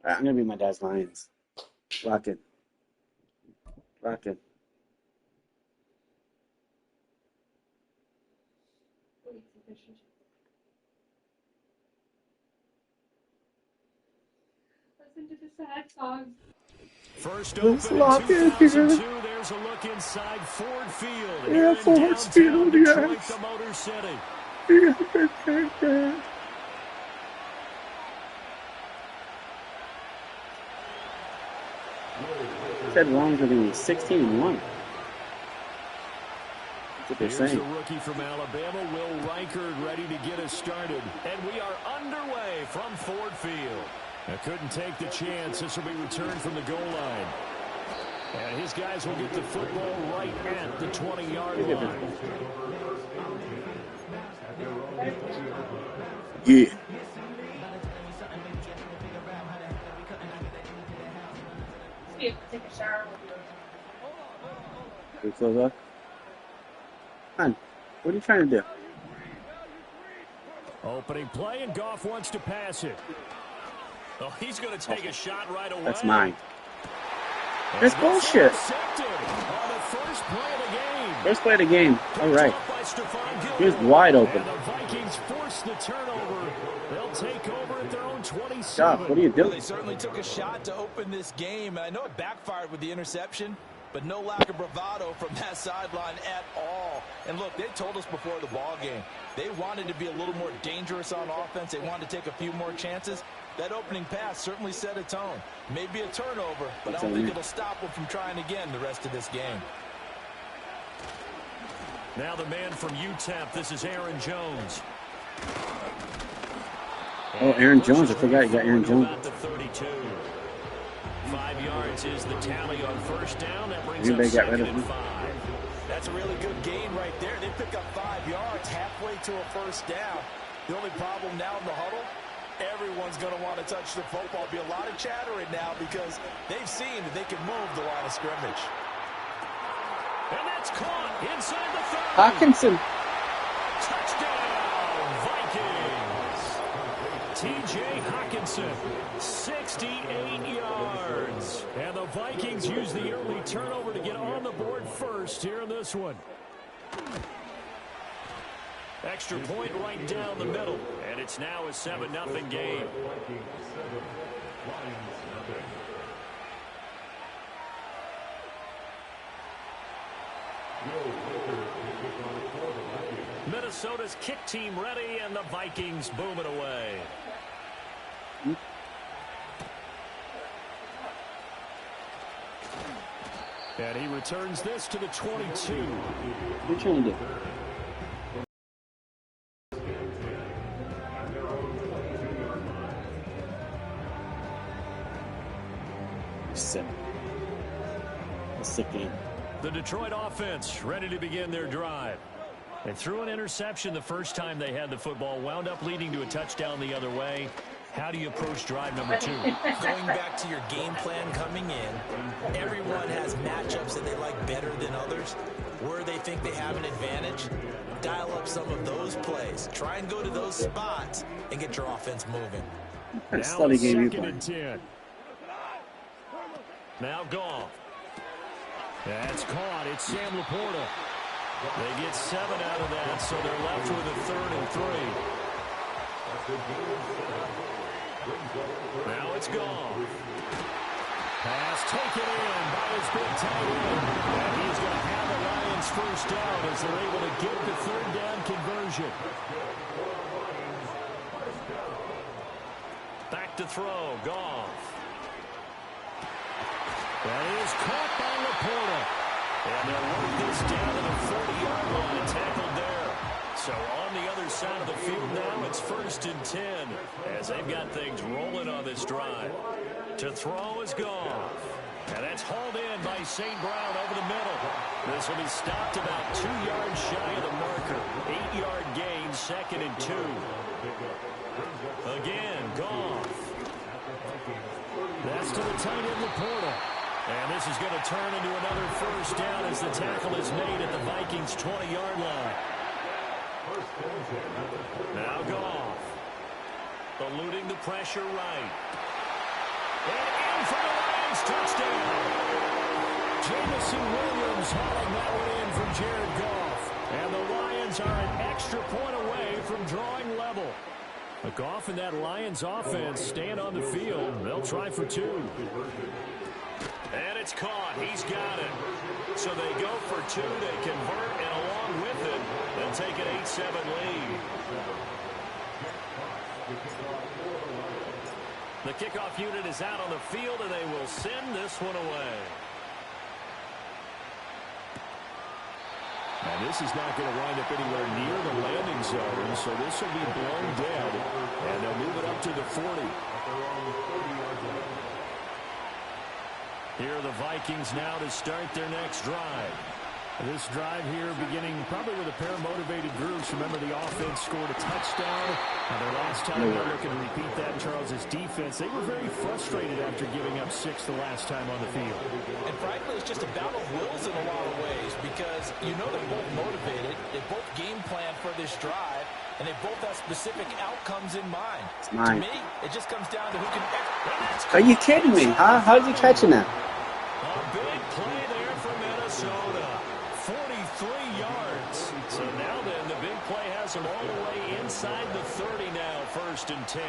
Alright, I'm gonna be my dad's Lions. Lock it. Lock it. Listen to the sad song. First open in 2002, there's a look inside Ford Field. Yeah, Ford Field, Detroit, yes. the Motor City. Said Lions are going to be 16-1. That's what they're Here's saying. the rookie from Alabama, Will Reichard, ready to get us started. And we are underway from Ford Field. I couldn't take the chance. This will be returned from the goal line. And his guys will get the football right at the 20-yard line. Yeah. Take a shower. We close up. Hon, what are you trying to do? Opening play, and Goff wants to pass it. Oh, he's going to take a shot right away. That's mine. That's bullshit. First play of the game. All right. He was wide open. And the Vikings force the turnover. They'll take over at their own 27. Stop. What are you doing? Well, they certainly took a shot to open this game. I know it backfired with the interception, but no lack of bravado from that sideline at all. And look, they told us before the ball game, they wanted to be a little more dangerous on offense. They wanted to take a few more chances. That opening pass certainly set a tone. Maybe a turnover, but I don't think it'll stop them from trying again the rest of this game. Now the man from UTEP, this is Aaron Jones. Oh, Aaron Jones. I forgot you got Aaron Jones. 32. 5 yards is the tally on first down. That brings You up better get rid second of and him. 5. That's a really good gain right there. They pick up 5 yards halfway to a first down. The only problem now in the huddle, everyone's going to want to touch the football. Be a lot of chattering now because they've seen that they can move the line of scrimmage. And that's caught inside the 30. Hawkinson. Touchdown, Vikings. T.J. Hawkinson, 68 yards. And the Vikings use the early turnover to get on the board first here in this one. Extra point right down the middle. And it's now a 7-0 game. Minnesota's kick team ready, and the Vikings boom it away. And he returns this to the 22. What are you trying to do? Sick. A sick game. The Detroit offense ready to begin their drive. They threw an interception the first time they had the football, wound up leading to a touchdown the other way. How do you approach drive number 2? Going back to your game plan coming in, everyone has matchups that they like better than others. Where they think they have an advantage, dial up some of those plays. Try and go to those spots and get your offense moving. What kind of slutty game you Second playing? and 10. Now Goff. That's caught. It's Sam Laporta. They get 7 out of that, so they're left with a 3rd and 3. Now it's Goff. Pass taken in by his big tight end. And he's going to have the Lions first down as they're able to get the 3rd down conversion. Back to throw. Goff. That is caught by Laporta. And they'll work this down to the 40-yard line, tackled there. So on the other side of the field now, it's 1st and 10 as they've got things rolling on this drive. To throw is Goff. And that's hauled in by St. Brown over the middle. This will be stopped about 2 yards shy of the marker. 8-yard gain, 2nd and 2. Again, Goff. That's to the tight end, Laporta. And this is going to turn into another first down as the tackle is made at the Vikings' 20-yard line. Now Goff. Eluding the pressure right. And in for the Lions touchdown. Jamison Williams hauling that one in from Jared Goff. And the Lions are an extra point away from drawing level. Goff and that Lions offense stand on the field. They'll try for two. And it's caught. He's got it. So they go for two. They convert, and along with it, they'll take an 8-7 lead. The kickoff unit is out on the field, and they will send this one away. And this is not going to wind up anywhere near the landing zone, so this will be blown dead, and they'll move it up to the 40. Here are the Vikings now to start their next drive. This drive here beginning probably with a pair of motivated groups. Remember, the offense scored a touchdown. Their last time they're looking to repeat that, Charles' defense. They were very frustrated after giving up 6 the last time on the field. And frankly, it's just a battle of wills in a lot of ways because you know they're both motivated. They both game plan for this drive, and they both have specific outcomes in mind. To me, it just comes down to who can... Are you kidding me? How's he catching that? A big play there for Minnesota. 43 yards. So now then, the big play has them all the way inside the 30 now, 1st and 10.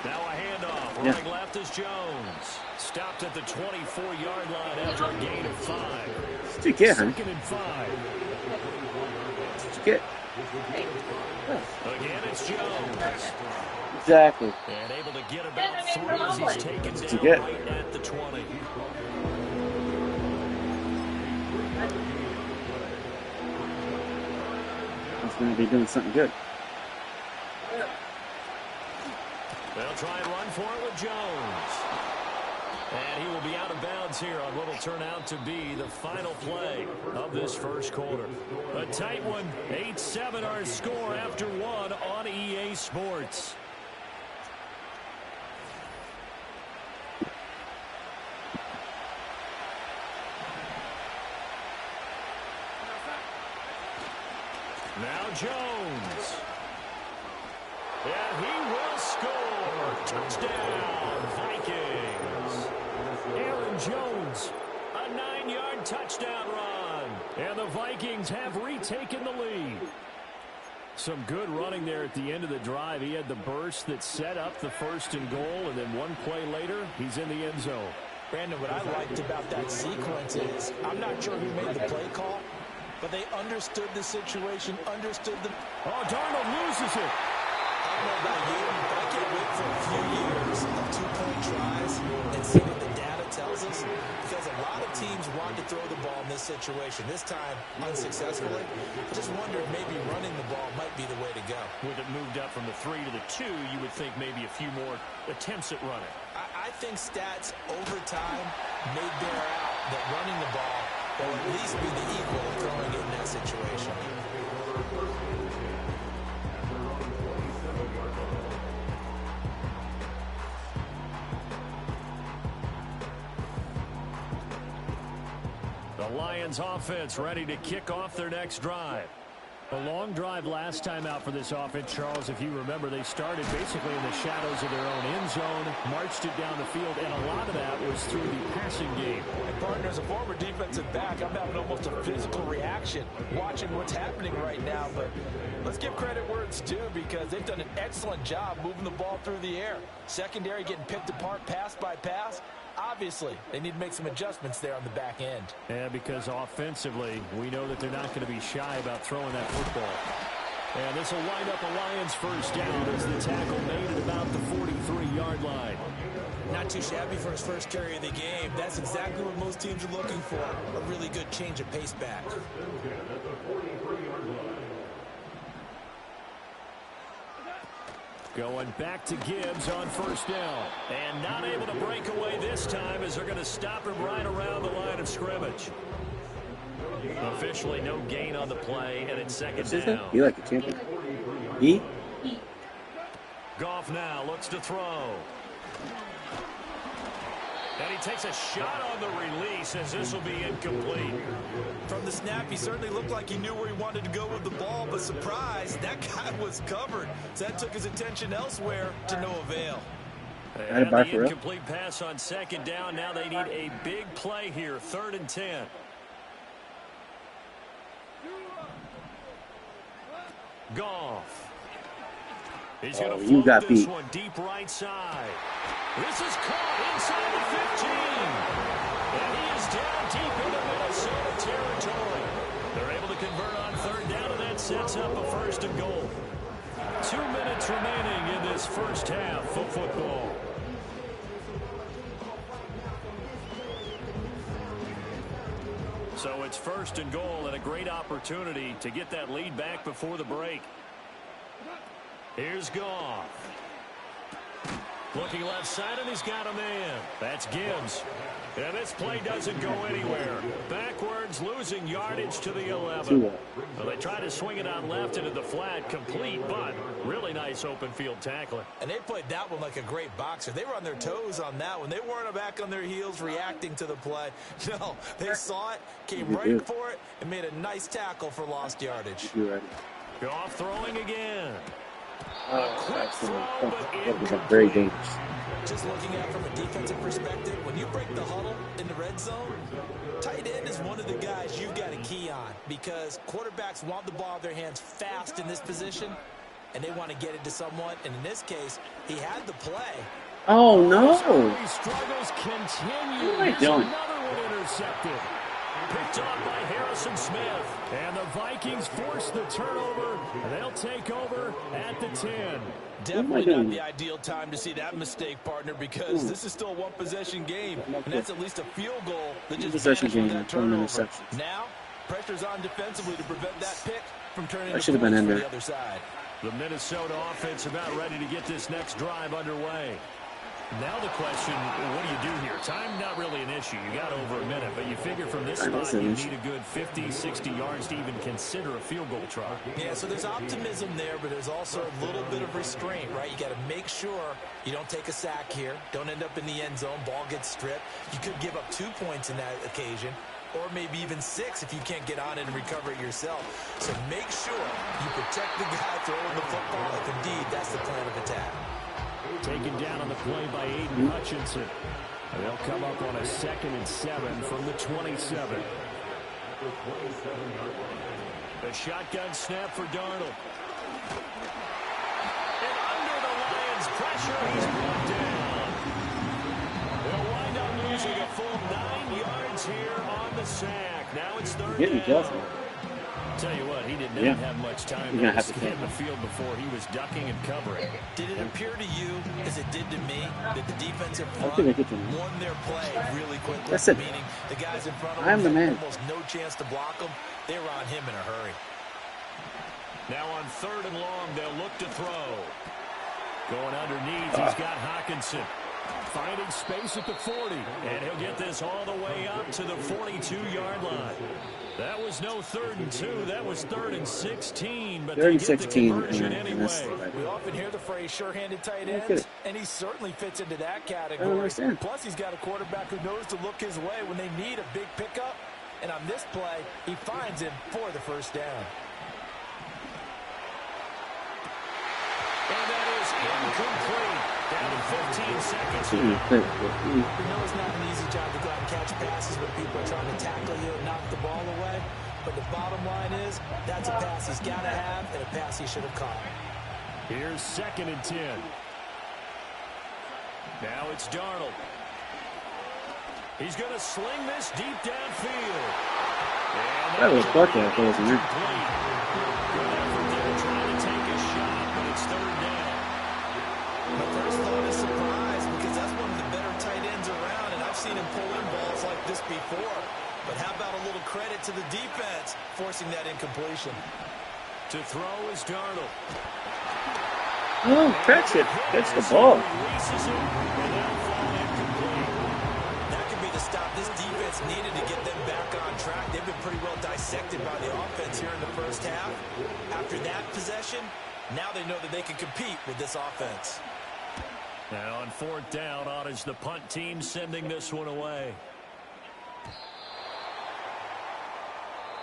Now a handoff. Running left is Jones. Stopped at the 24-yard line after a gain of 5. What'd you get, huh? 2nd and 5. What'd you get? Again, it's Jones. Exactly. And able to get about 3 as he's taken down get? right at the 20. He's going to be doing something good. They'll try and run for it with Jones. And he will be out of bounds here on what will turn out to be the final play of this first quarter. A tight one, 8-7 our score after 1 on EA Sports. Now Jones. And he will score. Touchdown, Vikings. Aaron Jones, a 9-yard touchdown run. And the Vikings have retaken the lead. Some good running there at the end of the drive. He had the burst that set up the 1st and goal, and then one play later, he's in the end zone. Brandon, what I liked about that sequence is I'm not sure who made the play call, but they understood the situation, understood the... Oh, Darnold loses it. I don't know about you, but I can't wait for a few years of 2-point tries and see what the data tells us, because a lot of teams want to throw the ball in this situation. This time, unsuccessfully. I just wonder if maybe running the ball might be the way to go. With it moved up from the 3 to the 2, you would think maybe a few more attempts at running. I think stats over time may bear out that running the ball will at least be the equal of throwing it in that situation. The Lions offense ready to kick off their next drive. A long drive last time out for this offense, Charles. If you remember, they started basically in the shadows of their own end zone, marched it down the field, and a lot of that was through the passing game. And partner, as a former defensive back, I'm having almost a physical reaction watching what's happening right now. But let's give credit where it's due, because they've done an excellent job moving the ball through the air. Secondary getting picked apart pass by pass. Obviously, they need to make some adjustments there on the back end. Yeah, because offensively, we know that they're not going to be shy about throwing that football. And this will wind up a Lions first down as the tackle made at about the 43-yard line. Not too shabby for his first carry of the game. That's exactly what most teams are looking for. A really good change of pace back. Going back to Gibbs on first down. And not able to break away this time as they're going to stop him right around the line of scrimmage. Officially no gain on the play, and it's second down. You like a champion? E? Goff now looks to throw. And he takes a shot on the release as this will be incomplete. From the snap, he certainly looked like he knew where he wanted to go with the ball, but surprise, that guy was covered. So that took his attention elsewhere to no avail. And the incomplete pass on second down. Now they need a big play here, 3rd and 10. Goff. He's going to float this one deep right side. This is caught inside the 15. And he is down deep into Minnesota territory. They're able to convert on 3rd down, and that sets up a 1st and goal. 2 minutes remaining in this first half of football. So it's 1st and goal and a great opportunity to get that lead back before the break. Here's Goff. Looking left side, and he's got a man. That's Gibbs. And this play doesn't go anywhere. Backwards, losing yardage to the 11. Well, they try to swing it on left into the flat, complete, but really nice open field tackling. And they played that one like a great boxer. They were on their toes on that one. They weren't back on their heels reacting to the play. No, they saw it, came right for it, and made a nice tackle for lost yardage. Goff throwing again. Very dangerous. Just looking at it from a defensive perspective, when you break the huddle in the red zone, tight end is one of the guys you've got to key on because quarterbacks want the ball in their hands fast in this position, and they want to get it to someone. And in this case, he had the play. Oh, no. Struggles continue. What am I doing? Another one intercepted. Picked off by Harrison Smith. And the Vikings force the turnover. They'll take over at the 10. Definitely not the ideal time to see that mistake, partner, because this is still a one-possession game, and that's at least a field goal that just vanished with that turnover. Now, pressure's on defensively to prevent that pick from turning into points for the other side. The Minnesota offense about ready to get this next drive underway. Now the question, what do you do here? Time not really an issue. You got over a minute, but you figure from this spot you need a good 50, 60 yards to even consider a field goal try. Yeah, so there's optimism there, but there's also a little bit of restraint, right? You got to make sure you don't take a sack here, don't end up in the end zone, ball gets stripped. You could give up 2 points in that occasion, or maybe even 6 if you can't get on it and recover it yourself. So make sure you protect the guy throwing the football if indeed that's the plan of attack. Taken down on the play by Aiden Hutchinson. And they'll come up on a 2nd and 7 from the 27. A shotgun snap for Darnold. And under the Lions' pressure, he's brought down. They'll wind up losing a full 9 yards here on the sack. Now it's 3rd down. Tell you what, he did not have much time to get in the field before he was ducking and covering. Did it appear to you, as it did to me, that the defensive front won their play really quickly? That's it. Meaning the guys in front of I'm the man. almost no chance to block them. They were on him in a hurry. Now on 3rd and long, they'll look to throw. Going underneath, he's got Hawkinson. Finding space at the 40. And he'll get this all the way up to the 42-yard line. That was no 3rd and 2. That was 3rd and 16. But 3rd and 16. Anyway. We often hear the phrase sure-handed tight ends, and he certainly fits into that category. Plus, he's got a quarterback who knows to look his way when they need a big pickup. And on this play, he finds him for the 1st down. And that is incomplete. Down to 15 seconds. We know it's not an easy job to go out and catch passes when people are trying to tackle you and knock the ball away. But the bottom line is, that's a pass he's got to have and a pass he should have caught. Here's 2nd and 10. Now it's Darnold. He's going to sling this deep downfield. That was Buckeye, wasn't it? Good effort there trying to take a shot, but it's 3rd down. My first thought is surprise because that's one of the better tight ends around, and I've seen him pull in balls like this before. But how about a little credit to the defense forcing that incompletion? To throw is Darnold. Oh, catch it. Catch the ball. That could be the stop this defense needed to get them back on track. They've been pretty well dissected by the offense here in the first half. After that possession, now they know that they can compete with this offense. And on 4th down, on is the punt team sending this one away.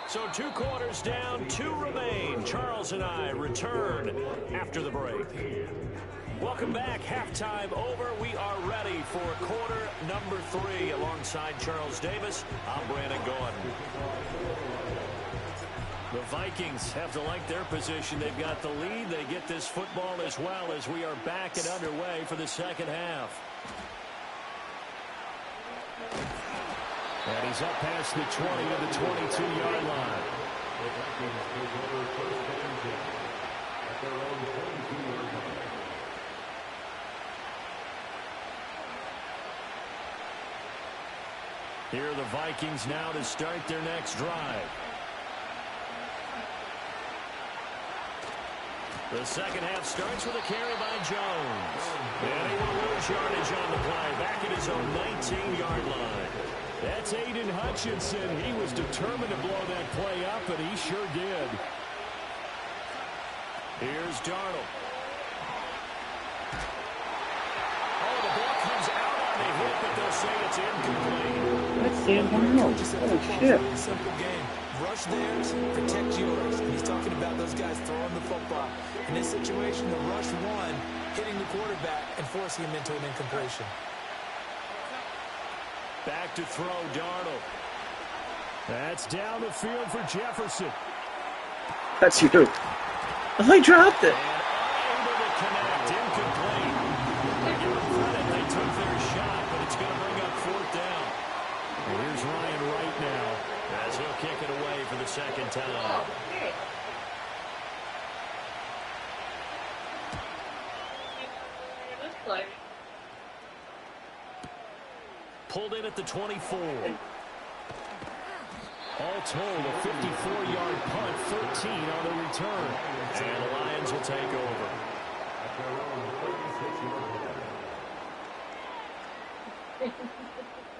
So 2 quarters down, 2 remain. Charles and I return after the break. Welcome back. Halftime over. We are ready for quarter number 3. Alongside Charles Davis, I'm Brandon Gordon. The Vikings have to like their position. They've got the lead. They get this football as well as we are back and underway for the second half. And he's up past the 20 to the 22-yard line. Here are the Vikings now to start their next drive. The second half starts with a carry by Jones. And he will lose yardage on the play, back at his own 19-yard line. That's Aiden Hutchinson. He was determined to blow that play up, and he sure did. Here's Darnold. Oh, the ball comes out on the hit, but they'll say it's incomplete. That's Sam Darnold. Oh, shit. Really simple game. Rush theirs, protect yours. And he's talking about those guys throwing the football. In this situation, the rush one, hitting the quarterback and forcing him into an incompletion. Back to throw, Darnold. That's down the field for Jefferson. That's you. Oh, he dropped it. And unable to connect, incomplete. Give them credit, they took their shot, but it's going to bring up 4th down. Here's Ryan right now, as he'll kick it away for the second time. Pulled in at the 24. all told, a 54-yard punt, 13 on the return. And the Lions will take over.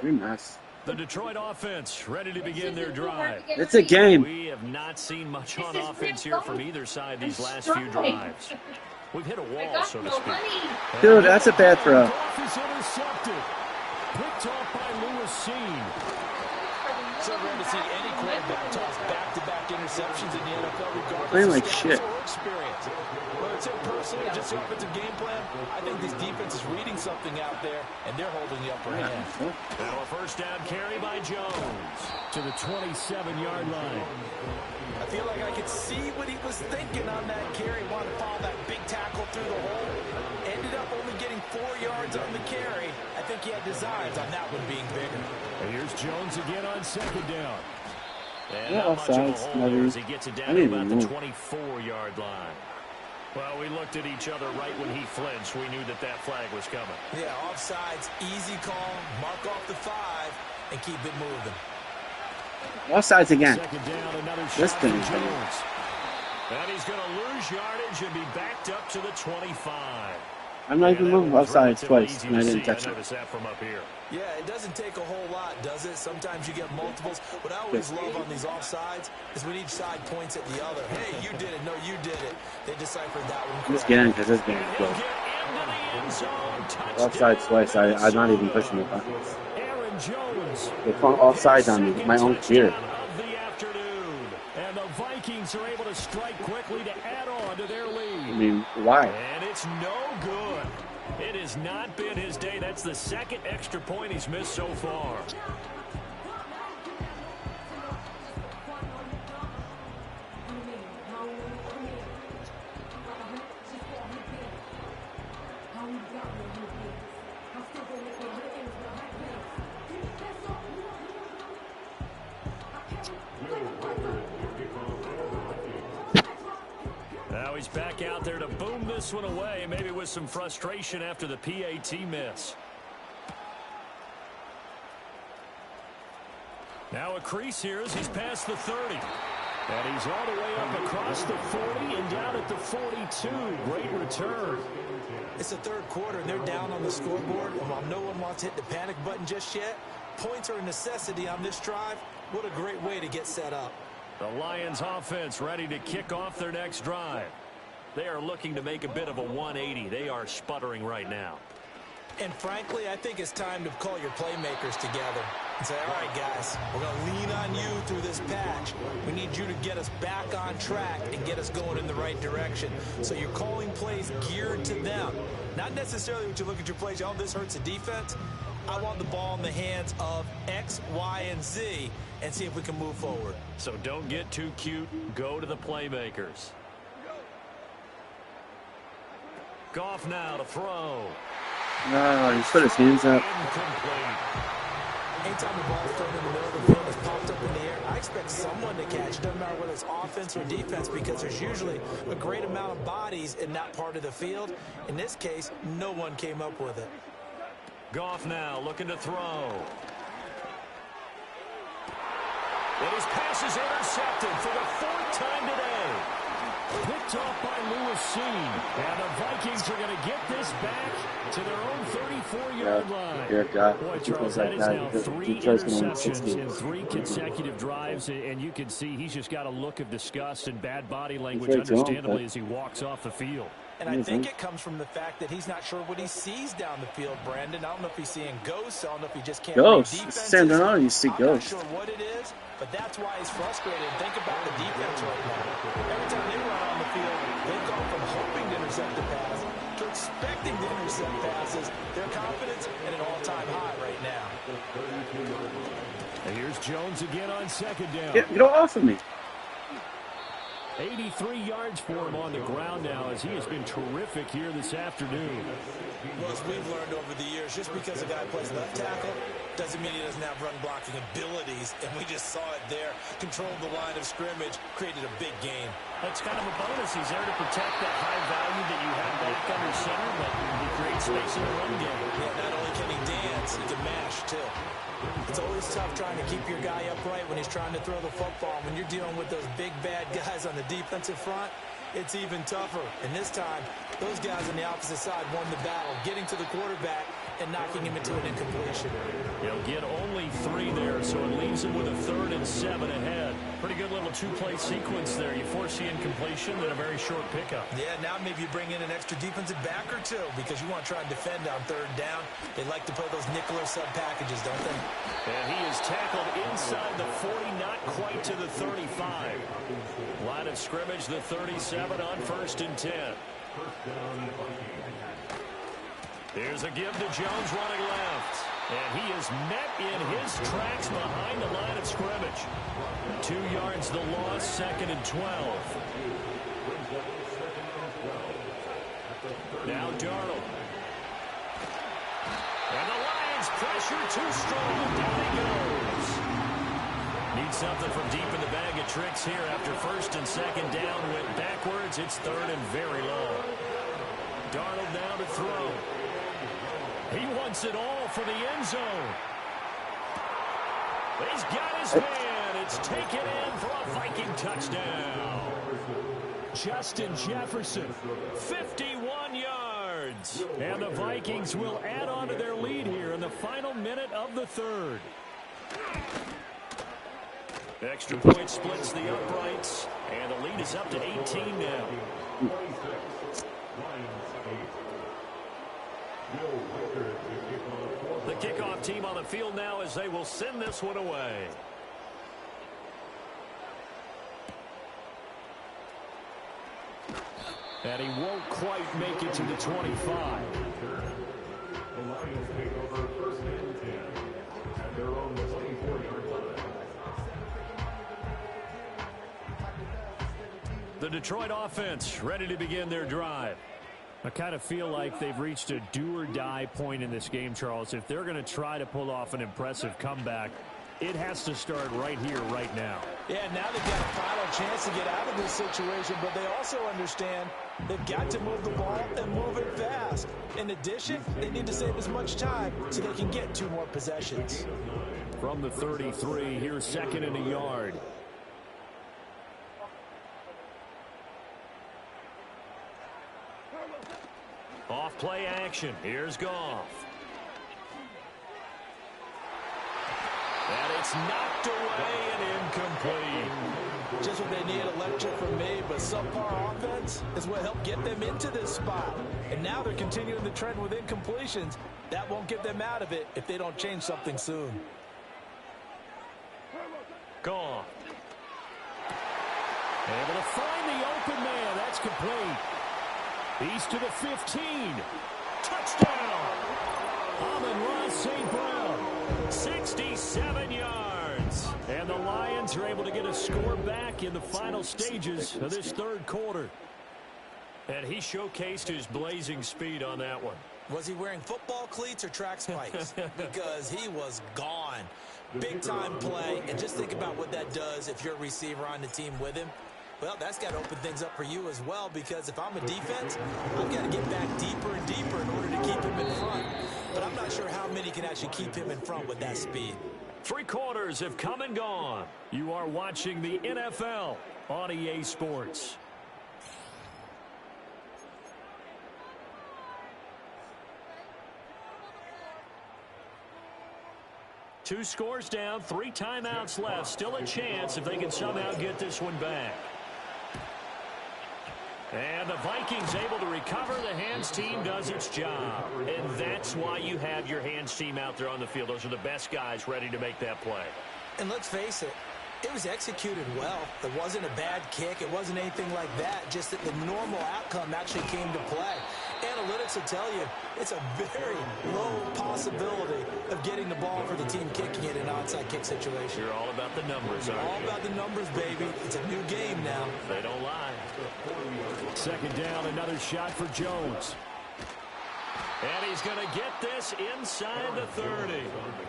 Very nice. The Detroit offense ready to begin their drive. It's a game. We have not seen much on offense here from either side these last few drives. We've hit a wall, so to speak. Dude, that's a bad throw. Is intercepted. Picked off by Lewis Seen. So rare to see any quarterback toss back-to-back interceptions in the NFL regardless Playing of like stats shit. or experience. Whether it's him personally or just the offensive game plan, I think this defense is reading something out there, and they're holding the upper hand. Now a first down carry by Jones. To the 27-yard line. I feel like I could see what he was thinking on that carry. Wanted to follow that big tackle through the hole. Ended up only getting 4 yards on the carry. I think he had designs on that one being bigger. And here's Jones again on second down. And Yeah, not much of a offsides, hole maybe. as he gets it down I to didn't about even the move. 24-yard line. Well, we looked at each other right when he flinched. We knew that that flag was coming. Yeah, offsides, easy call, mark off the 5, and keep it moving. Offsides again. Second down, another This shot thing for is Jones. And he's going to lose yardage and be backed up to the 25. I'm not even Yeah, that moving one was offsides relatively twice, easy and I to didn't see. touch I it. noticed that from up here. Yeah, it doesn't take a whole lot, does it? Sometimes you get multiples. What I always love on these offsides is when each side points at the other. Hey, you did it. No, you did it. They deciphered that one This correctly. game, because this game is And close. he'll get into the end zone. Touchdown, Offsides twice, I'm not even pushing the buttons. Aaron Jones. They call offsides on me, my own gear. of the afternoon. And the Vikings are able to strike quickly to add on to their I lead. mean, why? And it's no good. It has not been his day. That's the second extra point he's missed so far. Now he's back out there to boom this one away, maybe with some frustration after the PAT miss. Now a crease here as he's past the 30. And he's all the way up across the 40 and down at the 42. Great return. It's the third quarter, and they're down on the scoreboard. And while no one wants to hit the panic button just yet, points are a necessity on this drive. What a great way to get set up. The Lions offense ready to kick off their next drive. They are looking to make a bit of a 180. They are sputtering right now. And frankly, I think it's time to call your playmakers together and say, all right, guys, we're going to lean on you through this patch. We need you to get us back on track and get us going in the right direction. So you're calling plays geared to them. Not necessarily what you look at your plays, oh, this hurts the defense. I want the ball in the hands of X, Y, and Z and see if we can move forward. So don't get too cute. Go to the playmakers. Goff now to throw. No, he put his hands up. Incomplete. Anytime the ball is thrown in the middle of the field, it's popped up in the air, I expect someone to catch. It doesn't matter whether it's offense or defense, because there's usually a great amount of bodies in that part of the field. In this case, no one came up with it. Goff now looking to throw. And his pass is intercepted for the 4th time today. Picked off by Lewis. And the Vikings are going to get this back to their own 34-yard line. Boy, Charles, that is now 3 interceptions in 3 consecutive drives, and you can see he's just got a look of disgust and bad body language, understandably, as he walks off the field. And I think it comes from the fact that he's not sure what he sees down the field, Brandon. I don't know if he's seeing ghosts. I don't know if he just can't read defenses. Sam Darnold, you see ghosts. I'm not sure what it is, but that's why he's frustrated. Think about the defense right now. Every time they run on the field, they've gone from hoping to intercept the pass to expecting to intercept passes. Their confidence at an all-time high right now. And here's Jones again on 2nd down. Get off of me. 83 yards for him on the ground now, as he has been terrific here this afternoon. Well, as we've learned over the years, just because a guy plays left tackle doesn't mean he doesn't have run blocking abilities, and we just saw it there. Controlled the line of scrimmage, created a big gain. That's kind of a bonus. He's there to protect that high value that you have back under center, but he creates space in the run game. Yeah, not only can he dance, he can mash, too. It's always tough trying to keep your guy upright when he's trying to throw the football. When you're dealing with those big, bad guys on the defensive front, it's even tougher. And this time, those guys on the opposite side won the battle, getting to the quarterback and knocking him into an incompletion. He'll get only 3 there, so it leaves him with a 3rd and 7 ahead. Pretty good little 2-play sequence there. You force the incompletion, then a very short pickup. Yeah, now maybe you bring in an extra defensive back or 2 because you want to try and defend on 3rd down. They like to play those nickel or sub packages, don't they? And he is tackled inside the 40, not quite to the 35. Line of scrimmage, the 37 on 1st and 10. Here's a give to Jones running left. And he is met in his tracks behind the line of scrimmage. 2 yards the loss, 2nd and 12. Now Darnold. And the Lions pressure too strong. Down he goes. Need something from deep in the bag of tricks here after 1st and 2nd down. Went backwards. It's 3rd and very long. Darnold now to throw. He wants it all for the end zone. He's got his man. It's taken in for a Viking touchdown. Justin Jefferson, 51 yards. And the Vikings will add on to their lead here in the final minute of the 3rd. Extra point splits the uprights, and the lead is up to 18 now. The kickoff team on the field now as they will send this one away. And he won't quite make it to the 25. The Detroit offense ready to begin their drive. I kind of feel like they've reached a do-or-die point in this game, Charles. If they're going to try to pull off an impressive comeback, it has to start right here, right now. Yeah, now they've got a final chance to get out of this situation, but they also understand they've got to move the ball and move it fast. In addition, they need to save as much time so they can get 2 more possessions. From the 33, here's 2nd and a yard. Off play action. Here's Goff. And it's knocked away and incomplete. Just what they need, electric from me, but subpar offense defense is what helped get them into this spot. And now they're continuing the trend with incompletions. That won't get them out of it if they don't change something soon. Gone. Able to find the open man. That's complete. He's to the 15. Touchdown. Amon-Ra St. Brown. 67 yards. And the Lions are able to get a score back in the final stages of this third quarter. And he showcased his blazing speed on that one. Was he wearing football cleats or track spikes? Because he was gone. Big-time play. And just think about what that does if you're a receiver on the team with him. Well, that's got to open things up for you as well, because if I'm a defense, I've got to get back deeper and deeper in order to keep him in front. But I'm not sure how many can actually keep him in front with that speed. 3 quarters have come and gone. You are watching the NFL on EA Sports. Two scores down, 3 timeouts left. Still a chance if they can somehow get this one back. And the Vikings able to recover. The hands team does its job. And that's why you have your hands team out there on the field. Those are the best guys ready to make that play. And let's face it, it was executed well. It wasn't a bad kick. It wasn't anything like that. Just that the normal outcome actually came to play. Analytics will tell you it's a very low possibility of getting the ball for the team kicking it in an onside kick situation. You're all about the numbers, aren't you? All about the numbers, baby. It's a new game now. They don't lie. Second down, another shot for Jones. And he's going to get this inside the 30.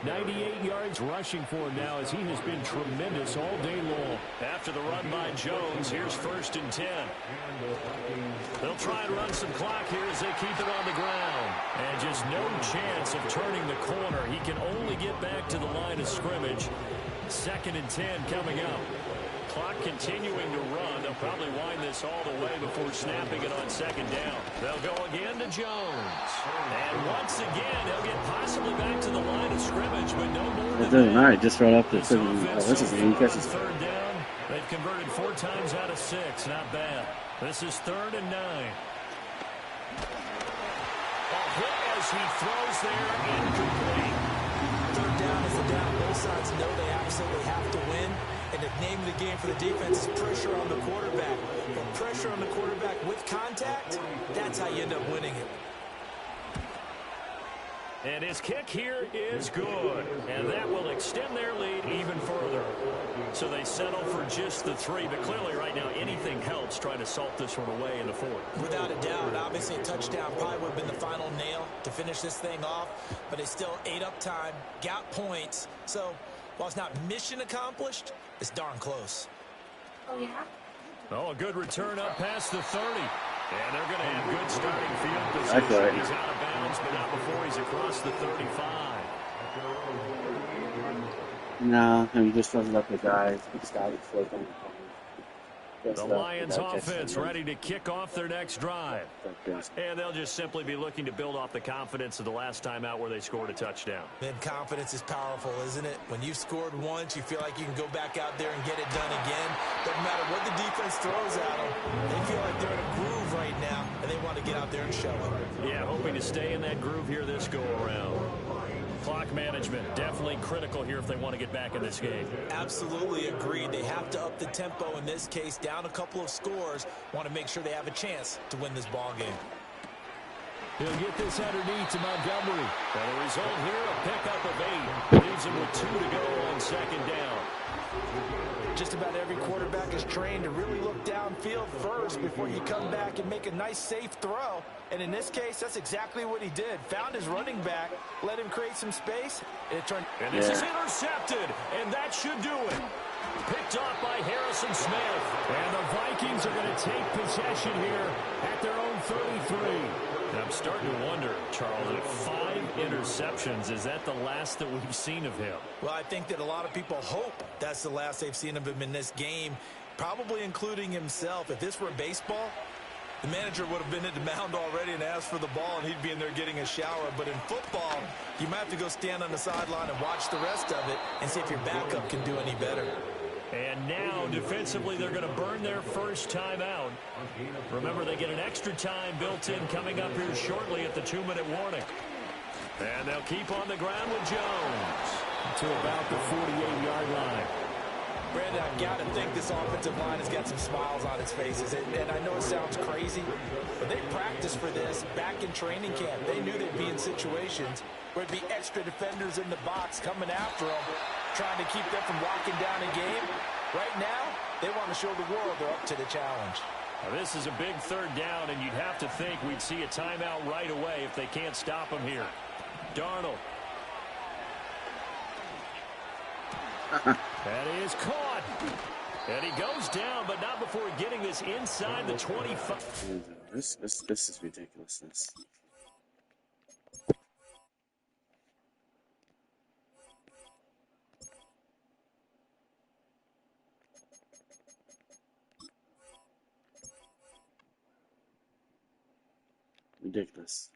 98 yards rushing for him now as he has been tremendous all day long. After the run by Jones, here's 1st and 10. They'll try and run some clock here as they keep it on the ground. And just no chance of turning the corner. He can only get back to the line of scrimmage. 2nd and 10 coming up. Clock continuing to run. They'll probably wind this all the way before snapping it on 2nd down. They'll go again to Jones. And once again, they'll get possibly back to the line of scrimmage, but no more than It doesn't matter. Just right up the this freaking. offense What's his name? so far Catches. on 3rd down. They've converted 4 times out of 6. Not bad. This is 3rd and 9. A hit as he throws there, incomplete. 3rd down is the down. Both sides know they absolutely have to win. And the name of the game for the defense is pressure on the quarterback. But pressure on the quarterback with contact, that's how you end up winning it. And his kick here is good. And that will extend their lead even further. So they settle for just the 3. But clearly right now anything helps trying to salt this one away in the 4th. Without a doubt, obviously a touchdown probably would have been the final nail to finish this thing off. But it's still ate up time, got points. So while it's not mission accomplished, it's darn close. Oh, yeah? Oh, a good return up past the 30. And they're going to have good starting field position. He's out of bounds, but not before he's across the 35. No, and he just doesn't let the guys. He started flipping. The Lions offense ready to kick off their next drive. And they'll just simply be looking to build off the confidence of the last time out where they scored a touchdown. Then confidence is powerful, isn't it? When you've scored once, you feel like you can go back out there and get it done again. Doesn't matter what the defense throws at them. They feel like they're in a groove right now, and they want to get out there and show it. Yeah, hoping to stay in that groove here this go-around. Clock management, definitely critical here if they want to get back in this game. Absolutely agreed. They have to up the tempo in this case, down a couple of scores. Want to make sure they have a chance to win this ball game. He'll get this underneath to Montgomery. And the result here, a pickup of 8. Leaves him with 2 to go on 2nd down. Just about every quarterback is trained to really look downfield first before you come back and make a nice, safe throw. And in this case, that's exactly what he did. Found his running back, let him create some space, and it turned. And this is intercepted, and that should do it. Picked off by Harrison Smith. And the Vikings are going to take possession here at their own 33. And I'm starting to wonder, Charles, if 5 interceptions, is that the last that we've seen of him? Well, I think that a lot of people hope that's the last they've seen of him in this game, probably including himself. If this were baseball, the manager would have been at the mound already and asked for the ball, and he'd be in there getting a shower. But in football, you might have to go stand on the sideline and watch the rest of it and see if your backup can do any better. And now, defensively, they're going to burn their first timeout. Remember, they get an extra time built in coming up here shortly at the 2-minute warning. And they'll keep on the ground with Jones. To about the 48-yard line. Brandon, I've got to think this offensive line has got some smiles on its faces. And I know it sounds crazy, but they practiced for this back in training camp. They knew they'd be in situations where it'd be extra defenders in the box coming after them, trying to keep them from locking down a game. Right now, they want to show the world they're up to the challenge. Now, this is a big third down, and you'd have to think we'd see a timeout right away if they can't stop them here. Darnold. That is caught. And he goes down, but not before getting this inside the 25. This is ridiculousness. Ridiculous.